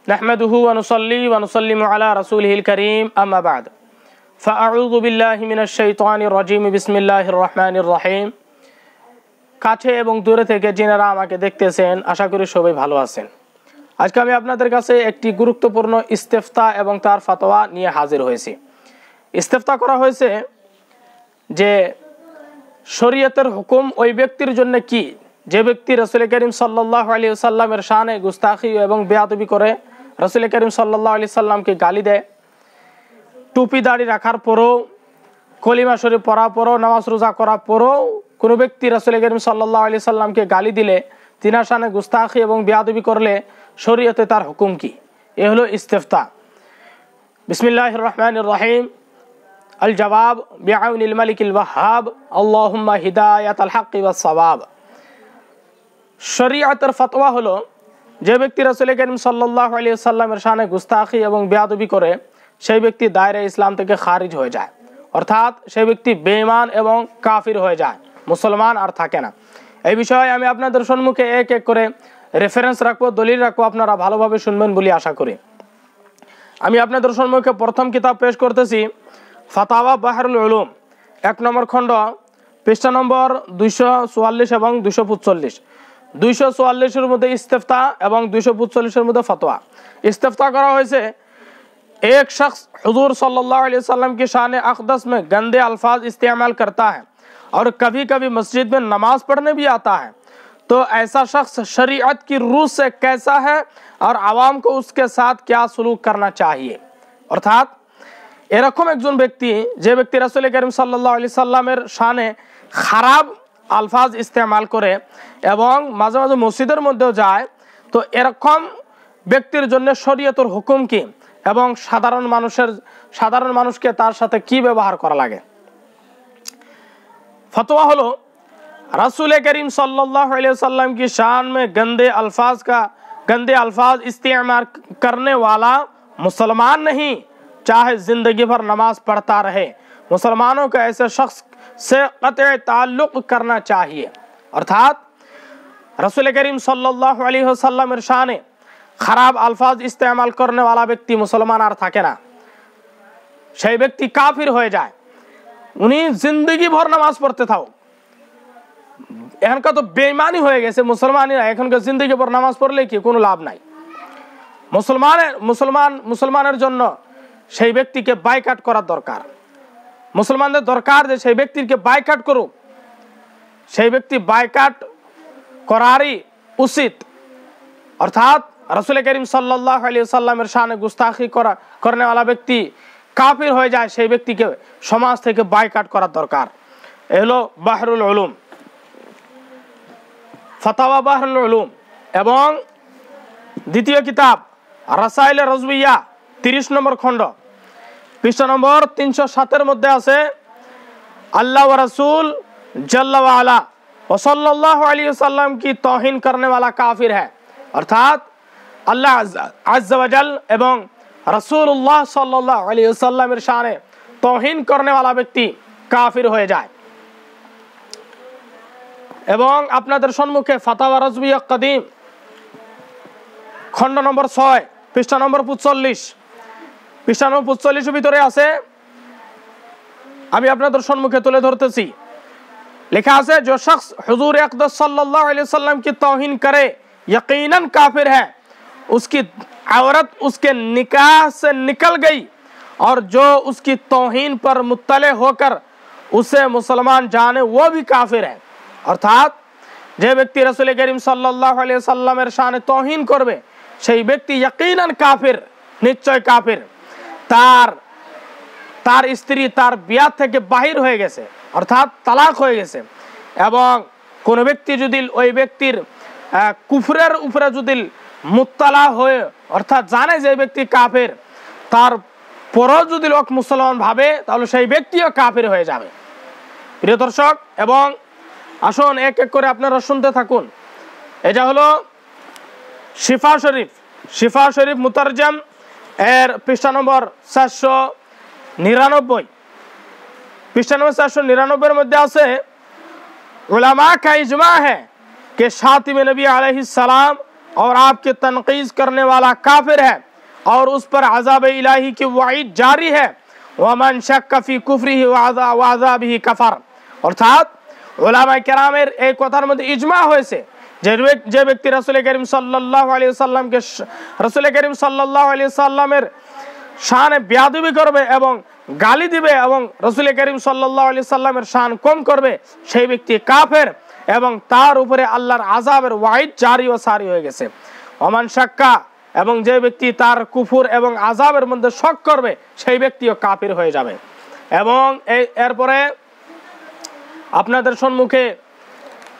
नहमदुहु व नुसल्ली व नुसल्लिमु अला रसूलिहिल करीम अम्मा बाद फ़अऊज़ु बिल्लाहि मिनश शैतानिर रजीम बिस्मिल्लाहिर रहमानिर रहीम। কাছে এবং দূরে থেকে যিনারা আমাকে দেখতেছেন আশা করি সবাই ভালো আছেন। আজকে আমি আপনাদের কাছে একটি গুরুত্বপূর্ণ ইস্তেফতা এবং তার ফতোয়া নিয়ে হাজির হয়েছি। ইস্তেফতা করা হয়েছে যে শরীয়তের হুকুম ওই ব্যক্তির জন্য কি যে ব্যক্তি রাসূল করিম সাল্লাল্লাহু আলাইহি ওয়াসাল্লামের শানে গুস্তাখি এবং বেয়াদবি করে, রাসূল করিম সাল্লাল্লাহু আলাইহি সাল্লামকে গালি দেয়, টুপি দাড়ি রাখার পরও, কলিমা শরীফ পড়ার পরও, নামাজ রোজা করার পরও কোনো ব্যক্তি রাসূল করিম সাল্লাল্লাহু আলাইহি সাল্লামকে গালি দিলে, তিনার শানে গুস্তাখি এবং বেয়াদবি করলে শরীয়তে তার হুকুম কি? এ হলো ইস্তেফতা। বিসমিল্লাহির রহমানির রহিম। আল জবাব বিআউনিল মালিকিল ওয়াহ্হাব আল্লাহুম্মা হিদায়াতাল হাক্কি ওয়াস সাওয়াব। শরীয়তের ফতোয়া হলো যে ব্যক্তি রাসূল করিম সাল্লাল্লাহু আলাইহি ওয়াসাল্লামের শানে গুস্তাখি এবং বেয়াদবি করে সেই ব্যক্তি দায়রা ইসলাম থেকে খারিজ হয়ে যায়, অর্থাৎ সেই ব্যক্তি বেঈমান এবং কাফির হয়ে যায়, মুসলমান আর থাকে না। এই বিষয়ে আমি আপনাদের সম্মুখে এক এক করে রেফারেন্স রাখবো, দলিল রাখবো, আপনারা ভালোভাবে শুনবেন বলে আশা করি। আমি আপনাদের সম্মুখে প্রথম কিতাব পেশ করতেছি, ফাতাওয়া বাহরুল উলুম, 1 নম্বর খণ্ড, পৃষ্ঠা নম্বর 244 এবং 245। 244-এর মধ্যে ইস্তেফতা এবং 245-এর মধ্যে ফতোয়া। इस्तेफ्ता करा हुआ एक शख्स हुजूर सल्लल्लाहु अलैहि वसल्लम की शान अक़दस में गंदे अल्फाज इस्तेमाल करता है और कभी कभी मस्जिद में नमाज पढ़ने भी आता है, तो ऐसा शख्स शरीयत की रूह से कैसा है और आवाम को उसके साथ क्या सलूक करना चाहिए। अर्थात এরকম একজন ব্যক্তি যে ব্যক্তি রাসূল করিম সাল্লাল্লাহু আলাইহি সাল্লামের শানে খারাপ আলফাজ ইস্তেমাল করে এবং মাঝে মাঝে মসজিদের মধ্যেও যায়, তো এরকম ব্যক্তির জন্য শরীয়তের হুকুম কি এবং সাধারণ মানুষকে তার সাথে কি ব্যবহার করা লাগে। फतवा हलो रसूल करीम सल्लल्लाहु अलैहि वसल्लम की शान में गंदे अल्फाज इस्तेमाल करने वाला मुसलमान नहीं, चाहे जिंदगी भर नमाज पढ़ता रहे। मुसलमानों को ऐसे शख्स से क़त्अ ताल्लुक़ करना चाहिए। अर्थात रसूल करीम सल्लल्लाहु अलैहि वसल्लम शाने खराब अल्फाज इस्तेमाल करने वाला व्यक्ति मुसलमान আর থাকে না, সেই ব্যক্তি কাফির হয়ে যায়। উনি জিন্দেগি ভর নামাজ পড়তে থাও, এখনকার তো বেঈমানি হয়ে গেছে মুসলমানেরা, এখনকার জিন্দেগি ভর নামাজ পড়লে কি কোনো লাভ নাই। মুসলমানের জন্য সেই ব্যক্তিকে বাইকাট করা দরকার। মুসলমানদের দরকার যে সেই ব্যক্তিকে বাইকাট করুক, সেই ব্যক্তি বাইকাট করারই উচিত। অর্থাৎ রাসূল করিম সাল্লাল্লাহু আলাইহি ওয়াসাল্লামের শানে গুস্তাখি করने वाला ব্যক্তি কাফির হয়ে যায়, সেই ব্যক্তিকে সমাজ থেকে বাইকাট করা দরকার। এ হলো বাহরুল উলুম, ফাতাওয়া বাহরুল উলুম। এবং দ্বিতীয় কিতাব রাসাইল রাজবিয়া, 30 নম্বর খণ্ড, পৃষ্ঠা নম্বর 307-এর মধ্যে আছে अल्लाह व रसूल जल्ला व अला व सल्लल्लाहु अलैहि वसल्लम की तौहीन करने वाला काफिर है। अर्थात अल्लाह अज़्ज़ा व जल एवं रसूलुल्लाह सल्लल्लाहु अलैहि वसल्लमेर शाने तौहीन करने वाला व्यक्ति काफिर হয়ে যায়। এবং আপনাদের সম্মুখে ফাতাওয়া রাজবিয়া কদিম, খণ্ড নম্বর 6, পৃষ্ঠা নম্বর 45। পৃষ্ঠা নম্বর 45-এর ভিতরে আছে, আমি আপনাদের সম্মুখে তুলে ধরতেছি। लिखा है जो शख्स हुजूर अक़दस सल्लल्लाहु अलैहि वसल्लम की तौहीन करे यकीनन काफिर है, उसकी औरत उसके निकाह से निकल गई और जो उसकी तौहीन पर मुत्तले होकर उसे मुसलमान जाने वो भी काफिर है। अर्थात যে ব্যক্তি রাসূল করিম সাল্লাল্লাহু আলাইহি ওয়াসাল্লামের শানে তৌহিন করবে সেই ব্যক্তি ইয়াকিনান কাফির, নিশ্চয় কাফির। তার স্ত্রী তার বিয়া থেকে বাহির হয়ে গেছে, অর্থাৎ তালাক হয়ে গেছে। এবং কোন ব্যক্তি যদি ওই ব্যক্তির কুফরের উপরে যদি মুত্তালা হয়ে, অর্থাৎ জানে যে ব্যক্তি কাফের, তার পরও যদি লোক মুসলমান ভাবে তাহলে সেই ব্যক্তিও কাফের হয়ে যাবে। প্রিয় দর্শক, এবং আসুন এক এক করে আপনারা শুনতে থাকুন। এটা হলো শিফা শরীফ মুতারজাম এর পৃষ্ঠা নম্বর 499। पृष्ठ नंबर 499 मध्य उलमा का इजमा है कि शातिम नबी अलैहिस्सलाम और आपकी तनकीस करने वाला काफिर है और उस पर अज़ाब इलाही की वाइद जारी है। वमन शक्क फी कुफ्रिही व अज़ाबिही कफर। अर्थात उलामाए केरामेर এই কথার মধ্যে ইজমা হয়েছে যে ব্যক্তি রাসূল করিম সাল্লাল্লাহু আলাইহি ওয়াসাল্লামকে রাসূল করিম সাল্লাল্লাহু আলাইহি ওয়াসাল্লামের শানে বেয়াদবি করবে এবং গালি দিবে এবং রাসূল করিম সাল্লাল্লাহু আলাইহি ওয়াসাল্লামের শান কম করবে, সেই ব্যক্তি কাফের এবং তার উপরে আল্লাহর আযাবের ওয়াইদ জারি ও সারি হয়ে গেছে। ওমান শাক্কা, এবং যে ব্যক্তি তার কুফর এবং আযাবের মধ্যে শক করবে সেই ব্যক্তিও কাফির হয়ে যাবে। এবং এরপরে আপনাদের সম্মুখে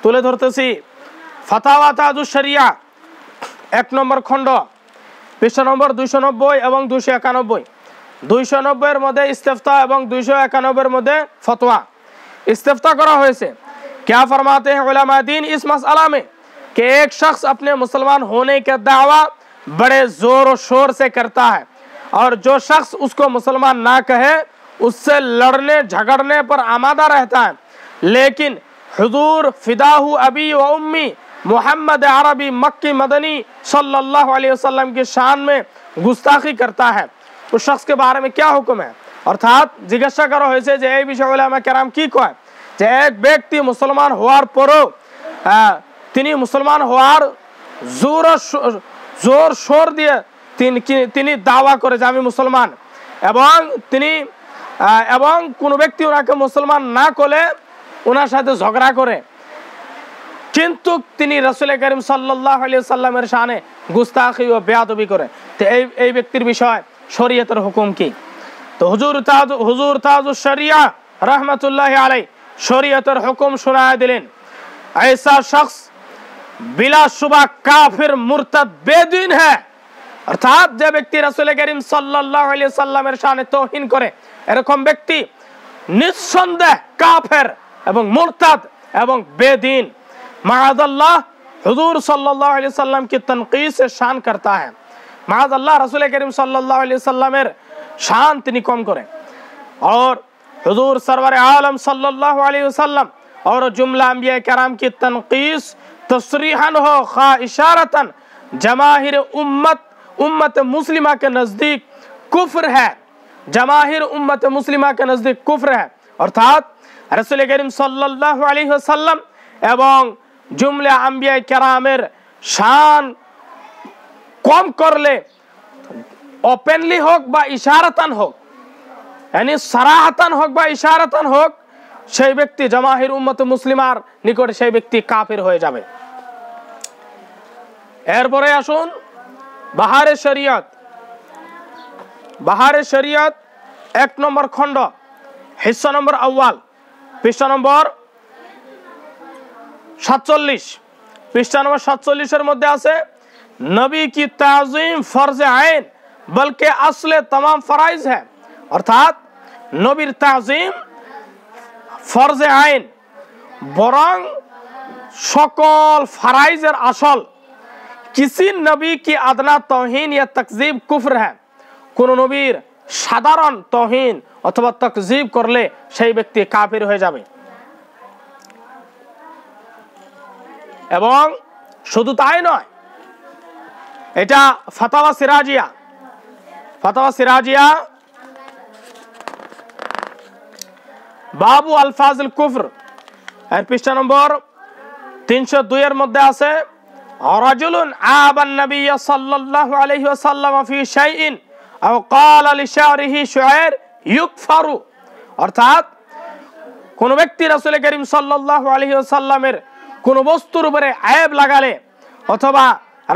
তুলে ধরতেছি ফাতাওয়া তাজুশ শরিয়া 1 নম্বর খণ্ড পৃষ্ঠা নম্বর 290 এবং 291। 290 এর মধ্যে ইস্তেফতা এবং 291 এর মধ্যে ফতোয়া। इस्तिफ्ता करा हुए से क्या फरमाते हैं उलमा दीन इस मसला में कि एक शख्स अपने मुसलमान होने का दावा बड़े जोर और शोर से करता है और जो शख्स उसको मुसलमान ना कहे उससे लड़ने झगड़ने पर आमादा रहता है, लेकिन हुजूर फिदाहु अबी व उम्मी मोहम्मद अरबी मक्की मदनी सल्लल्लाहु अलैहि वसल्लम की शान में गुस्ताखी करता है, उस शख्स के बारे में क्या हुक्म है। अर्थात जिज्ञासा करा হয়েছে যে এই বিষয়ে উলামা কেরাম কি কয় যে এক ব্যক্তি মুসলমান হওয়ার পরও তিনি মুসলমান হওয়ার জোর শোর দিয়ে তিনি দাওয়া করে যে আমি মুসলমান, এবং কোন ব্যক্তি ওনাকে মুসলমান না করলে ওনার সাথে ঝগড়া করে, কিন্তু তিনি রাসূল করিম সাল্লাল্লাহু আলাইহি ওয়াসাল্লামের শানে গুস্তাখি ও বেয়াদবি করে, তো এই ব্যক্তির বিষয় শরীয়তের হুকুম কি। तो हुजूर ताजुश शरिया रहमतुल्लाहि अलैह शरीयतर हुक्म सुना दिलें, ऐसा शख्स बिला शुबा काफिर मुर्तद बेदीन है। अर्थात যে ব্যক্তি রাসূল করিম সাল্লাল্লাহু আলাইহি ওয়াসাল্লামের শানে তাওহীন করে এরকম ব্যক্তি নিঃসন্দেহ কাফের এবং মুরতাদ এবং বেদীন। মাআযাল্লাহ हुजूर सल्लल्लाहु अलैहि वसल्लम की तनकीस से शान करता है। माअज़ल्लाह रसूल करीम सल्लल्लाहु अलैहि वसल्लमेर शान तिनी कम करें और हुजूर सरवर आलम सल्लल्लाहु अलैहि वसल्लम और जुमला अंबिया कराम की तनकीस तस्रीहन हो खा इशारतन जमाहिर उम्मत मुस्लिमा के नजदीक कुफ्र है, जमाहिर उम्मत मुस्लिमा के नजदीक कुफ्र है। अर्थात रसूल करीम सल्लल्लाहु अलैहि वसल्लम एवं जुमला अंबिया करामेर शान कम करले ओपनली হোক বা ইশারাতান হোক, यानी সরাহাতান হোক বা ইশারাতান হোক, সেই ব্যক্তি জামাহির উম্মত মুসলিমার নিকটে সেই ব্যক্তি কাফির হয়ে যাবে। এরপরে আসুন বাহারে শরিয়ত 1 নম্বর খণ্ড হিস্সা নম্বর আউয়াল পৃষ্ঠা নম্বর 47। পৃষ্ঠা নম্বর 47 এর মধ্যে আছে नबी की ताज़ीम फर्ज आइन बल्कि असले तमाम फराइज है। अर्थात नबीर ताज़ीम फर्ज आइन बरং সকল फराइजर असल, किसी नबी की अदना तौहीन या तकजीब कुफ्र है। কোন নবীর সাধারণ তৌহিন অথবা তাকজীব করলে সেই ব্যক্তি কাফির হয়ে যাবে। এবং শুধু তাই নয়, এটা ফাতাওয়া সিরাজিয়া বাবু আলফাজুল কুফর এর পৃষ্ঠা নম্বর 302 এর মধ্যে আছে রাজুলুন আবান নবী সাল্লাল্লাহু আলাইহি ওয়াসাল্লাম ফি শাইইন আও ক্বালা লিশারিহি শুআইর ইউকফারু। অর্থাৎ কোন ব্যক্তি রাসূল করিম সাল্লাল্লাহু আলাইহি ওয়াসাল্লামের কোন বস্তুর উপরে আয়াব লাগালে অথবা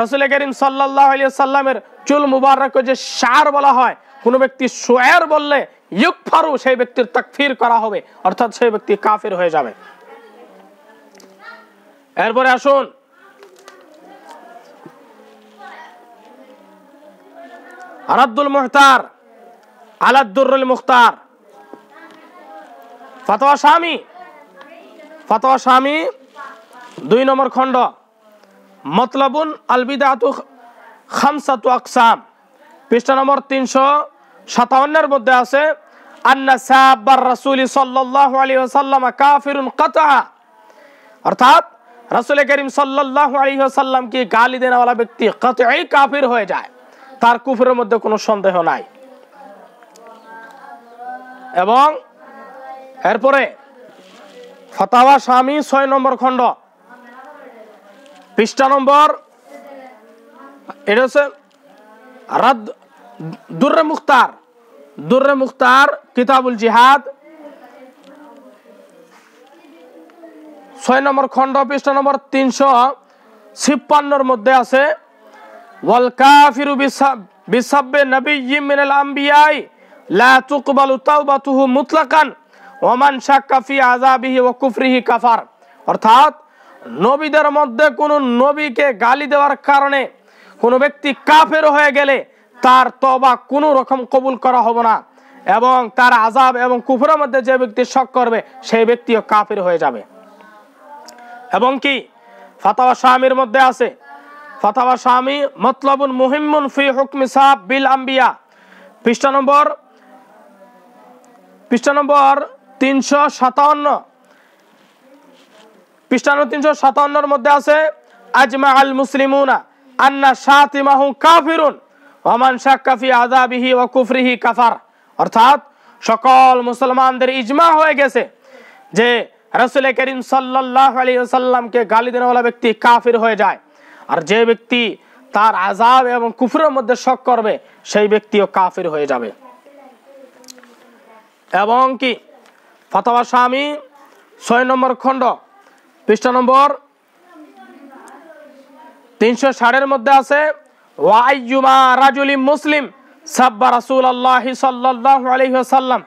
রাসূল করিম সাল্লাল্লাহু আলাইহি ওয়াসাল্লামের চুল মুবারক যে শার বলা হয়, কোন ব্যক্তি শুআইর বললে ইউকফারু সেই ব্যক্তির তাকফীর করা হবে, অর্থাৎ সেই ব্যক্তি কাফির হয়ে যাবে। এরপরে আসুন রাদ্দুল মুহতার আলা দুররুল মুখতার ফতোয়া শামী 2 নম্বর খণ্ড मतलबुन अल बिदातु खामसातु अकसाम पृष्ठ नम्बर 357 এর মধ্যে আছে अन्ना साब्बर रसूल सल्लल्लाहु अलैहि वसल्लम काफिरुन कतआ। अर्थात রাসূল করিম সাল্লাল্লাহু আলাইহি ওয়াসাল্লাম কি গালি দেনে वाला ব্যক্তি কতই কাফির হয়ে যায়, তার কুফরের মধ্যে কোনো সন্দেহ নাই। এবং এরপরে ফতোয়া শামী 6 নম্বর খণ্ড পৃষ্ঠা নম্বর, এটা হচ্ছে দুররে মুখতার কিতাবুল জিহাদ 6 নম্বর খণ্ড পৃষ্ঠা নম্বর 356 মধ্যে আছে ওয়াল কাফিরু বিসাব্বি নাবিয়্যিম মিনাল আমবিয়াই লা তুকবালু তাওবাতুহু মুতলাকান ওয়া মান শাক্কা ফি আযাবিহি ওয়া কুফরিহি কাফার। অর্থাৎ নবীদের মধ্যে কোন নবীকে গালি দেওয়ার কারণে কোন ব্যক্তি কাফের হয়ে গেলে তার তওবা কোনো রকম কবুল করা হবে না, এবং তার আযাব এবং কুফরের মধ্যে যে ব্যক্তি শক করবে সেই ব্যক্তিও কাফের হয়ে যাবে। এবং কি ফতোয়া শামীর মধ্যে আছে, ফতোয়া শামী মতলবুন মুহিম্মুন ফি হুকমি সাব বিল আম্বিয়া পৃষ্ঠা নম্বর 357 মধ্যে আছে আজমা আল মুসলিমুনা আন্না শাতিমাহু কাফিরুন ওয়া মান শাক্কা ফি আযাবিহি ওয়া কুফরিহি কাফার। অর্থাৎ সকল মুসলমানদের ইজমা হয়ে গেছে যে রাসূল করিম সাল্লাল্লাহু আলাইহি ওয়াসাল্লামকে গালি দেওয়া वाला ব্যক্তি কাফির হয়ে যায়, আর যে ব্যক্তি তার আযাব এবং কুফরের মধ্যে শক করবে সেই ব্যক্তিও কাফির হয়ে যাবে। এবং কি ফতোয়া শামী 6 নম্বর খণ্ড পৃষ্ঠা নম্বর 360 মধ্যে আছে ওয়া আইয়ুমা রাজুলিন মুসলিম সাব্বা রাসূলুল্লাহ সাল্লাল্লাহু আলাইহি ওয়াসাল্লাম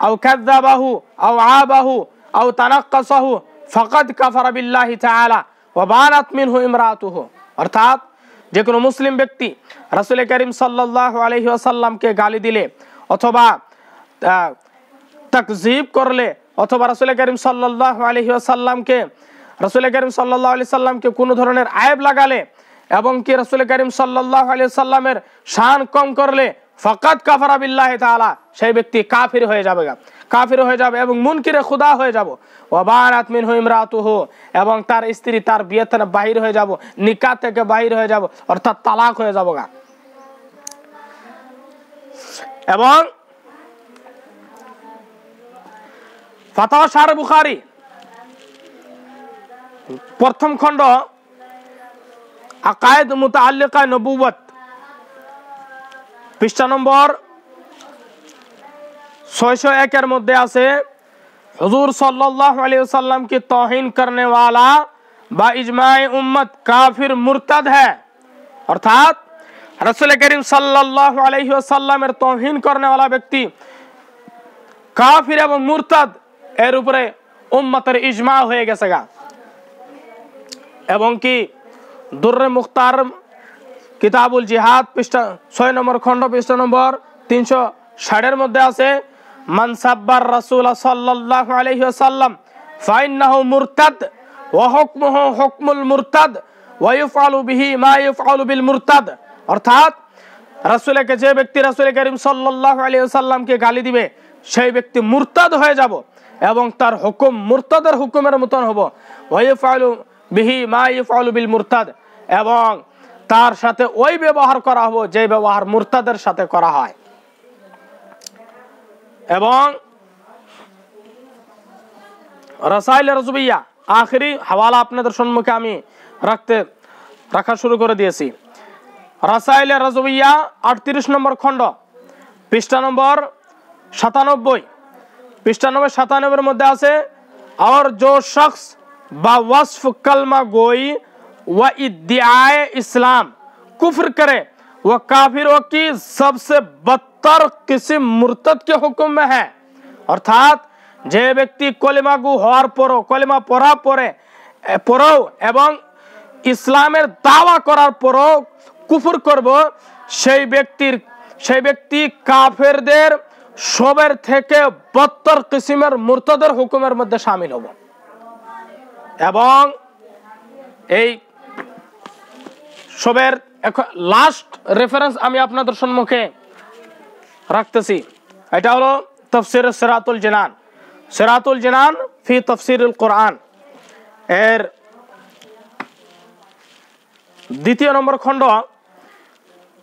আও কাযাবাহু আও আবাহু আও তানাক্কাসাহু ফাকাদ কাফারা বিল্লাহি তাআলা ওয়া বানাত মিনহু ইমরাতুহু। অর্থাৎ যে কোনো মুসলিম ব্যক্তি রাসূল করিম সাল্লাল্লাহু আলাইহি ওয়াসাল্লামকে গালি দিলে অথবা তাকযীব করলে অথবা রাসূল করিম সাল্লাল্লাহু আলাইহি ওয়াসাল্লামকে কোনো ধরনের আয়েব লাগালে এবং কি রাসূল করিম সাল্লাল্লাহু আলাইহি ওয়াসাল্লামের শান কম করলে ফাকাদ কাফারা বিল্লাহি তাআলা, সেই ব্যক্তি কাফির হয়ে যাবে এবং মুনকিরে খুদা হয়ে যাব। ওয়া বানাত মিনহু ইমরাতুহু, এবং তার স্ত্রী তার বিয়ে থেকে বাহির হয়ে যাব, নিকাহ থেকে বাহির হয়ে যাব, অর্থাৎ তালাক হয়ে যাব। এবং ফতোয়া শারহ বুখারী প্রথম খণ্ড আকায়েদ মুতাআল্লিকা নবুওয়াত পৃষ্ঠা নম্বর 601 এর মধ্যে আছে হুজুর সাল্লাল্লাহু আলাইহি ওয়াসাল্লাম की तौहीन करने वाला बा इजमाए उम्मत काफिर मुर्तद है। অর্থাৎ রাসূল করিম সাল্লাল্লাহু আলাইহি ওয়াসাল্লামের तौहीन करने वाला ব্যক্তি কাফির এবং মুরতাদ, এর উপরে উম্মতের ইজমা হয়ে গেছে। এবং কি দুররে মুখতার কিতাবুল জিহাদ পৃষ্ঠা 6 নম্বর খণ্ড পৃষ্ঠা নম্বর 360 এর মধ্যে আছে মান সাব্বার রাসূল সাল্লাল্লাহু আলাইহি ওয়াসাল্লাম ফাইন্নাহু মুরতাদ ওয়া হুকমুহু হুকমুল মুরতাদ ওয়া ইফআলু বিহি মা ইফআলু বিল মুরতাদ। অর্থাৎ যে ব্যক্তি রাসূল করিম সাল্লাল্লাহু আলাইহি ওয়াসাল্লামকে গালি দিবে সেই ব্যক্তি মুরতাদ হয়ে যাব এবং তার হুকুম মুরতাদের হুকুমের মতন হবে। ওয়া ইফআলু বিহি মা ইফআলু বিল মুরতাদ, এবং তার সাথে ওই ব্যবহার করা হবে যে ব্যবহার মুরতাদের সাথে করা হয়। এবং রাসাইল রাজবিয়া আখেরি হাওয়ালা আপনাদের সম্মুখে আমি রাখা শুরু করে দিয়েছি। রাসাইল রাজবিয়া 38 নম্বর খণ্ড পৃষ্ঠা নম্বর 97 এর মধ্যে আছে और जो शख्स बावस्फ कलमा गोई व इद्दिआए इस्लाम कुफ्र करे वह काफिरों की सबसे बदतर किस्म मुर्तद के हुक्म में है। অর্থাৎ যে ব্যক্তি কলিমা গু হওয়ার পরও কলিমা পড়ার পরেও এবং ইসলামের দাওয়া করার পরও কুফর করব সেই ব্যক্তি কাফেরদের সবের থেকে বদতর কিসমের মুরতাদের হুকুমের মধ্যে শামিল হব। এবং এই সবের লাস্ট রেফারেন্স আমি আপনাদের সম্মুখে রাখতেছি, এটা হলো তাফসীর সিরাতুল জিনান ফি তাফসীরুল কোরআন এর দ্বিতীয় নম্বর খণ্ড,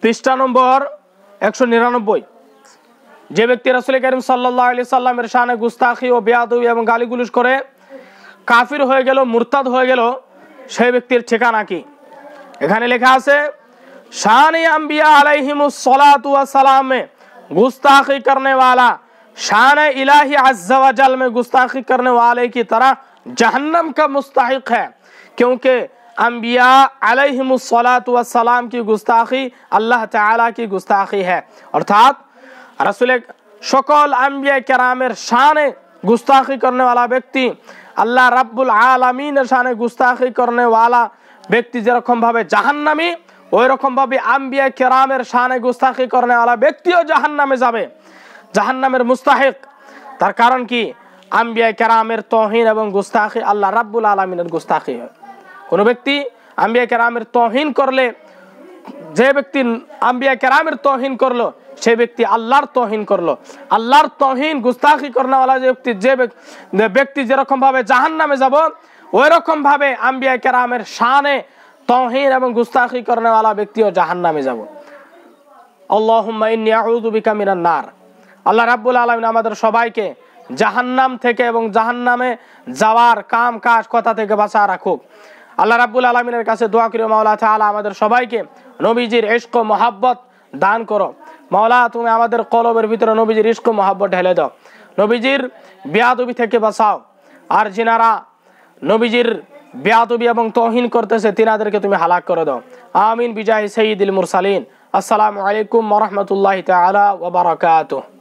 পৃষ্ঠা নম্বর 199। যে ব্যক্তি রাসূল করিম সাল্লাল্লাহু আলাইহি সাল্লামের শানে গুস্তাখি ও বেয়াদবি এবং গালিগুলোজ করে কাফির হয়ে গেল, মুরতাদ হয়ে গেল, সেই ব্যক্তির ঠিকানা কি? এখানে লেখা আছে, शान अंबिया अलैहिमुस्सलातु वस्सलाम में गुस्ताखी करने वाला शान इलाही अज़्ज़ा व जल में गुस्ताखी करने वाले की तरह जहन्नम का मुस्तहिक है, क्योंकि अंबिया अलैहिमुस्सलातु वस्सलाम की गुस्ताखी अल्लाह ताला की गुस्ताखी है। अर्थात रसूल सकल अंबिया किरामेर शाने गुस्ताखी करने वाला व्यक्ति अल्लाह रब्बुल आलमीनेर शाने गुस्ताखी करने वाला व्यक्ति जेरकम भावे জাহান্নামী, ওই রকম ভাবে আম্বিয়া কেরামের শানে গুস্তাখি করনে वाला ব্যক্তিও জাহান্নামে যাবে, জাহান্নামের মুস্তাহিক। তার কারণ কি? আম্বিয়া কেরামের তৌহিন এবং গুস্তাখি আল্লাহ রাব্বুল আলামিনের গুস্তাখি হয়। কোন ব্যক্তি আম্বিয়া কেরামের তৌহিন করলে, যে ব্যক্তি আম্বিয়া কেরামের তৌহিন করলো, সেই ব্যক্তি আল্লাহর তৌহিন করলো। আল্লাহর তৌহিন গুস্তাখি করনে वाला যে ব্যক্তি যেরকম ভাবে জাহান্নামে যাব, ওই রকম ভাবে আম্বিয়া কেরামের শানে तौहीन एवं गुस्ताखी करने वाला व्यक्तियों जहन्नामे जाबो। अल्लाहुम्मा इन्नी आऊযু बिका मिनान नार। আল্লাহ রাব্বুল আলামিন আমাদের সবাইকে জাহান্নাম থেকে এবং জাহান্নামে যাওয়ার কাম কাজ কথা থেকে বাঁচিয়ে রাখুক। আল্লাহ রাব্বুল আলামিনের কাছে দোয়া করি, মাওলা তাআলা আমাদের সবাইকে নবীজির ইশক ও মহব্বত দান করো। মাওলা তুমি আমাদের কলবের ভিতরে নবীজির ইশক ও মহব্বত ঢেলে দাও, নবীজির বেয়াদবি থেকে বাঁচাও। আর যিনারা নবীজির বেয়াদবি এবং তৌহিন করতেছে তিনাদেরকে তুমি হালাক করে দাও। আমিন বিজাহি সাইয়্যিদিল মুরসালিন। আসসালামু আলাইকুম ওয়া রাহমাতুল্লাহি তাআলা ওয়া বারাকাতুহু।